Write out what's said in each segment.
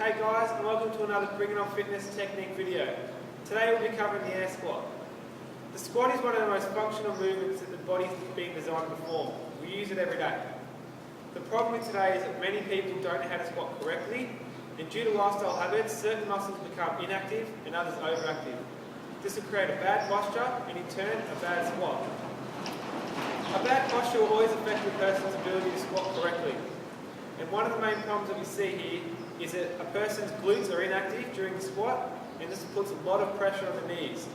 Hey guys, and welcome to another Bring It On Fitness technique video. Today we'll be covering the air squat. The squat is one of the most functional movements that the body is being designed to perform. We use it every day. The problem with today is that many people don't know how to squat correctly, and due to lifestyle habits, certain muscles become inactive and others overactive. This will create a bad posture and in turn a bad squat. A bad posture will always affect the person's ability to squat correctly. And one of the main problems that we see here is that a person's glutes are inactive during the squat, and this puts a lot of pressure on the knees.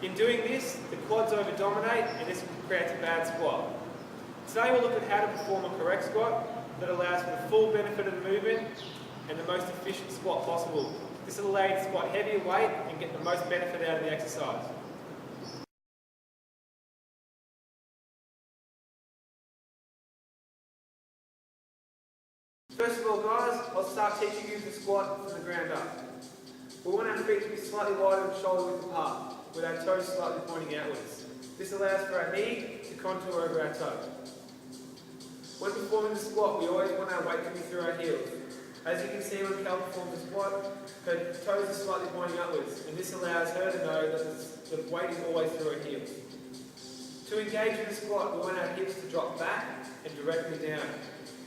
In doing this, the quads over-dominate and this creates a bad squat. Today we'll look at how to perform a correct squat that allows for the full benefit of the movement and the most efficient squat possible. This will allow you to squat heavier weight and get the most benefit out of the exercise. First of all guys, I'll start teaching you the squat from the ground up. We want our feet to be slightly wider and shoulder width apart, with our toes slightly pointing outwards. This allows for our knee to contour over our toe. When performing the squat, we always want our weight to be through our heels. As you can see when Cal performs the squat, her toes are slightly pointing upwards, and this allows her to know that the weight is always through her heels. To engage in the squat, we want our hips to drop back and directly down,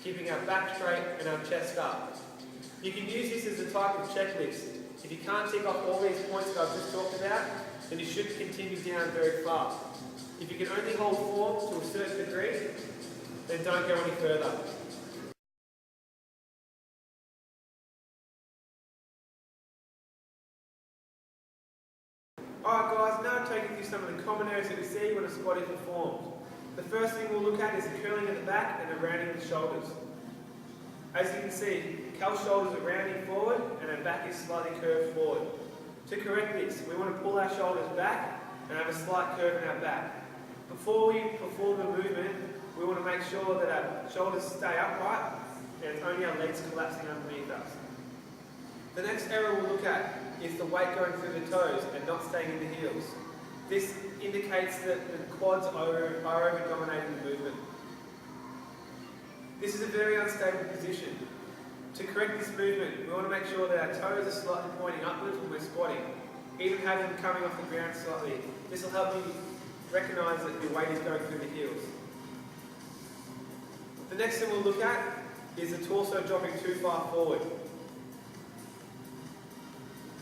keeping our back straight and our chest up. You can use this as a type of checklist. If you can't tick off all these points that I've just talked about, then you should continue down very fast. If you can only hold form to a certain degree, then don't go any further. Alright guys, now I'm taking you some of the common areas that we see when a squat is performed. The first thing we'll look at is the curling at the back and the rounding of the shoulders. As you can see, Cal's shoulders are rounding forward and her back is slightly curved forward. To correct this, we want to pull our shoulders back and have a slight curve in our back. Before we perform the movement, we want to make sure that our shoulders stay upright and it's only our legs collapsing underneath us. The next area we'll look at is the weight going through the toes and not staying in the heels. This indicates that the quads are over-dominating the movement. This is a very unstable position. To correct this movement, we want to make sure that our toes are slightly pointing upwards when we're squatting, even have them coming off the ground slightly. This will help you recognise that your weight is going through the heels. The next thing we'll look at is the torso dropping too far forward.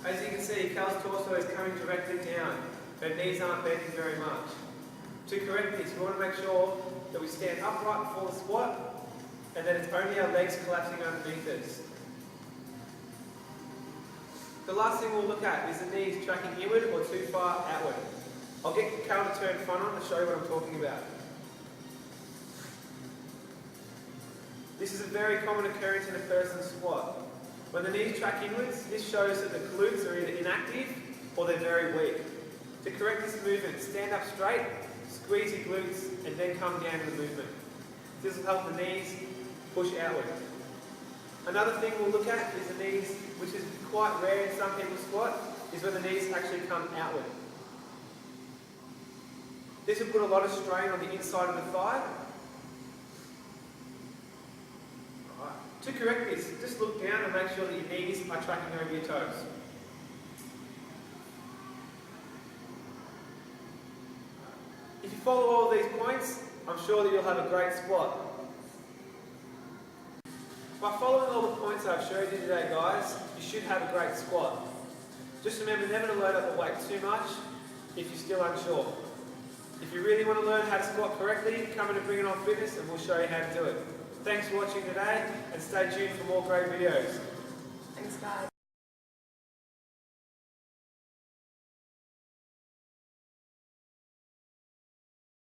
As you can see, Cal's torso is coming directly down. Her knees aren't bending very much. To correct this, we want to make sure that we stand upright before the squat and that it's only our legs collapsing underneath us. The last thing we'll look at is the knees tracking inward or too far outward. I'll get Cal to turn front on to show you what I'm talking about. This is a very common occurrence in a person's squat. When the knees track inwards, this shows that the glutes are either inactive or they're very weak. To correct this movement, stand up straight, squeeze your glutes, and then come down to the movement. This will help the knees push outward. Another thing we'll look at is the knees, which is quite rare in some people's squat, is when the knees actually come outward. This will put a lot of strain on the inside of the thigh. To correct this, just look down and make sure that your knees are tracking over your toes. If you follow all of these points, I'm sure that you'll have a great squat. By following all the points that I've showed you today guys, you should have a great squat. Just remember never to load up the weight too much if you're still unsure. If you really want to learn how to squat correctly, come in and Bring It On Fitness and we'll show you how to do it. Thanks for watching today and stay tuned for more great videos. Thanks guys.